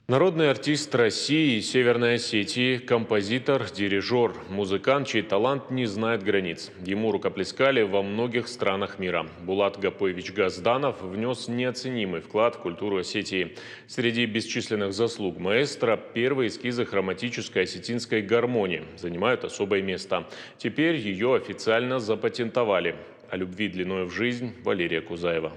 Народный артист России и Северной Осетии, композитор, дирижер, музыкант, чей талант не знает границ. Ему рукоплескали во многих странах мира. Булат Гапоевич Газданов внес неоценимый вклад в культуру Осетии. Среди бесчисленных заслуг маэстро первые эскизы хроматической осетинской гармонии занимают особое место. Теперь ее официально запатентовали. О любви длиной в жизнь Валерия Кузаева.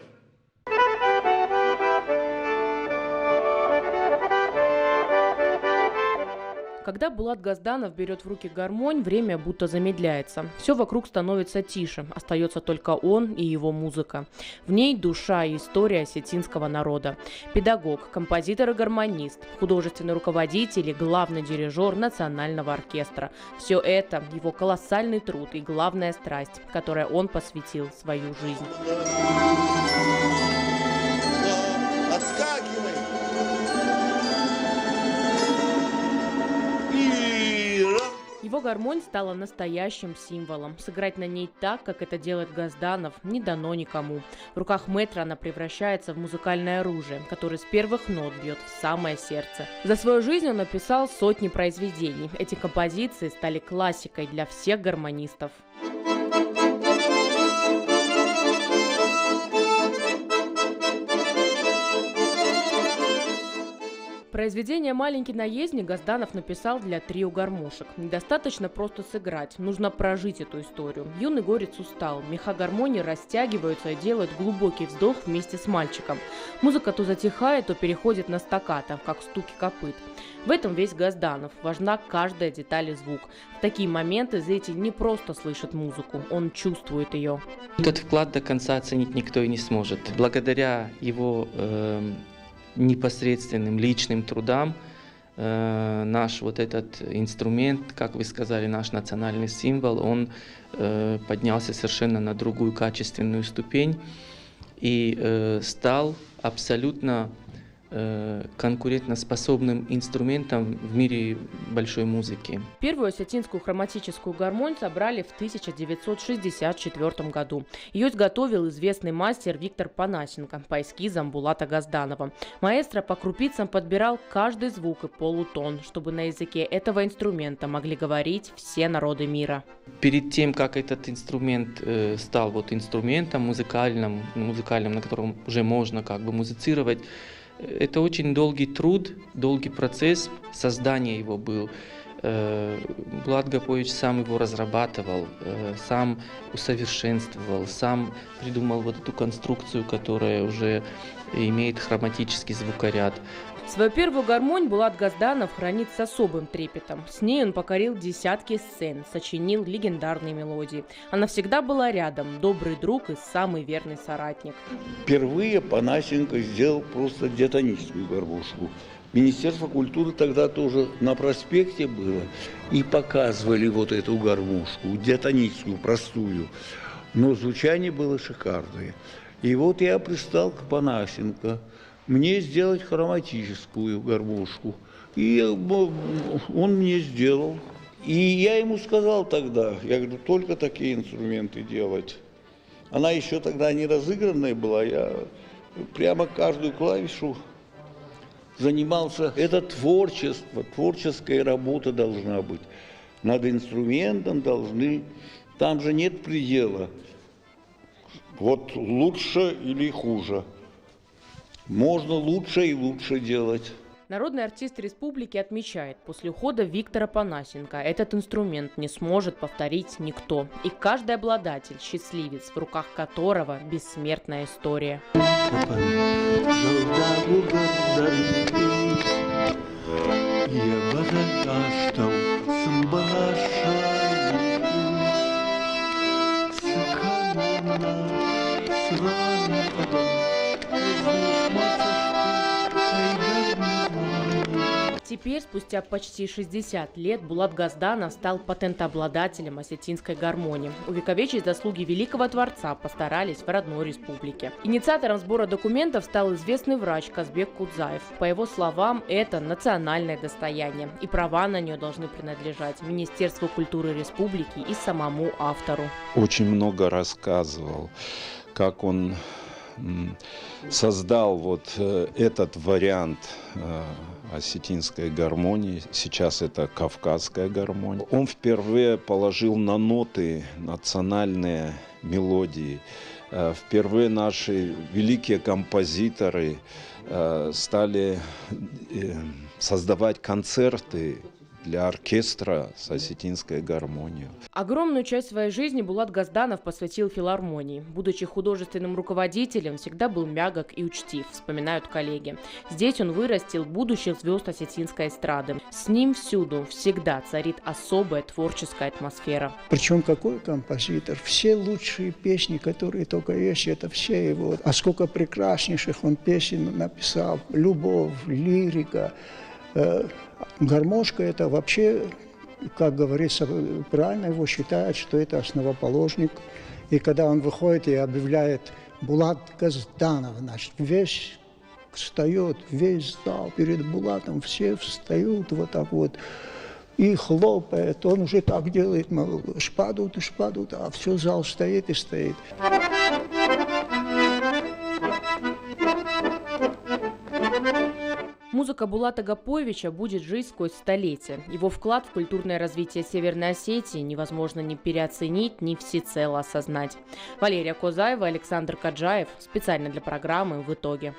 Когда Булат Газданов берет в руки гармонь, время будто замедляется. Все вокруг становится тише, остается только он и его музыка. В ней душа и история осетинского народа. Педагог, композитор и гармонист, художественный руководитель и главный дирижер национального оркестра. Все это его колоссальный труд и главная страсть, которой он посвятил свою жизнь. Его гармонь стала настоящим символом. Сыграть на ней так, как это делает Газданов, не дано никому. В руках мэтра она превращается в музыкальное оружие, которое с первых нот бьет в самое сердце. За свою жизнь он написал сотни произведений. Эти композиции стали классикой для всех гармонистов. Произведение «Маленький наездник» Газданов написал для трио гармошек. Недостаточно просто сыграть, нужно прожить эту историю. Юный горец устал, меха гармонии растягиваются и делают глубокий вздох вместе с мальчиком. Музыка то затихает, то переходит на стаккато, как стуки копыт. В этом весь Газданов. Важна каждая деталь и звук. В такие моменты зритель не просто слышит музыку, он чувствует ее. Этот вклад до конца оценить никто и не сможет. Благодаря его непосредственным личным трудам наш вот этот инструмент, как вы сказали, наш национальный символ, он поднялся совершенно на другую качественную ступень и стал абсолютно конкурентоспособным инструментом в мире большой музыки. Первую осетинскую хроматическую гармонь собрали в 1964 году. Ее изготовил известный мастер Виктор Панасенко по эскизам Булата Газданова. Маэстро по крупицам подбирал каждый звук и полутон, чтобы на языке этого инструмента могли говорить все народы мира. Перед тем, как этот инструмент стал вот инструментом музыкальным, на котором уже можно как бы музицировать, это очень долгий труд, долгий процесс создания его был. Булат Гапоевич сам его разрабатывал, сам усовершенствовал, сам придумал вот эту конструкцию, которая уже имеет хроматический звукоряд. Свою первую гармонь Булат Газданов хранит с особым трепетом. С ней он покорил десятки сцен, сочинил легендарные мелодии. Она всегда была рядом, добрый друг и самый верный соратник. Впервые Панасенко сделал просто диатоническую гармошку. Министерство культуры тогда тоже на проспекте было. И показывали вот эту гармошку, диатоническую, простую. Но звучание было шикарное. И вот я пристал к Панасенко. Мне сделать хроматическую гармошку. И он мне сделал. И я ему сказал тогда, я говорю, только такие инструменты делать. Она еще тогда не разыгранная была, я прямо каждую клавишу занимался. Это творчество, творческая работа должна быть. Над инструментом должны, там же нет предела. Вот лучше или хуже. Можно лучше и лучше делать. Народный артист республики отмечает, после ухода Виктора Панасенко этот инструмент не сможет повторить никто. И каждый обладатель – счастливец, в руках которого бессмертная история. Теперь, спустя почти 60 лет, Булат Газданов стал патентообладателем осетинской гармонии. Увековечить заслуги великого творца постарались в родной республике. Инициатором сбора документов стал известный врач Казбек Кудзаев. По его словам, это национальное достояние, и права на нее должны принадлежать Министерству культуры республики и самому автору. Очень много рассказывал, как он создал вот этот вариант осетинской гармонии. Сейчас это кавказская гармония. Он впервые положил на ноты национальные мелодии. Впервые наши великие композиторы стали создавать концерты для оркестра с осетинской гармонией. Огромную часть своей жизни Булат Газданов посвятил филармонии. Будучи художественным руководителем, всегда был мягок и учтив, вспоминают коллеги. Здесь он вырастил будущих звезд осетинской эстрады. С ним всюду, всегда царит особая творческая атмосфера. Причем какой композитор? Все лучшие песни, которые только есть, это все его. А сколько прекраснейших он песен написал. Любовь, лирика. Гармошка – это вообще, как говорится, правильно его считают, что это основоположник. И когда он выходит и объявляет Булат Газданов, значит, весь встает, весь зал перед Булатом, все встают вот так вот и хлопает. Он уже так делает, шпадут, а все зал стоит и стоит. Музыка Булата Гапоевича будет жить сквозь столетия. Его вклад в культурное развитие Северной Осетии невозможно ни переоценить, ни всецело осознать. Валерия Козаева, Александр Каджаев. Специально для программы «В итоге».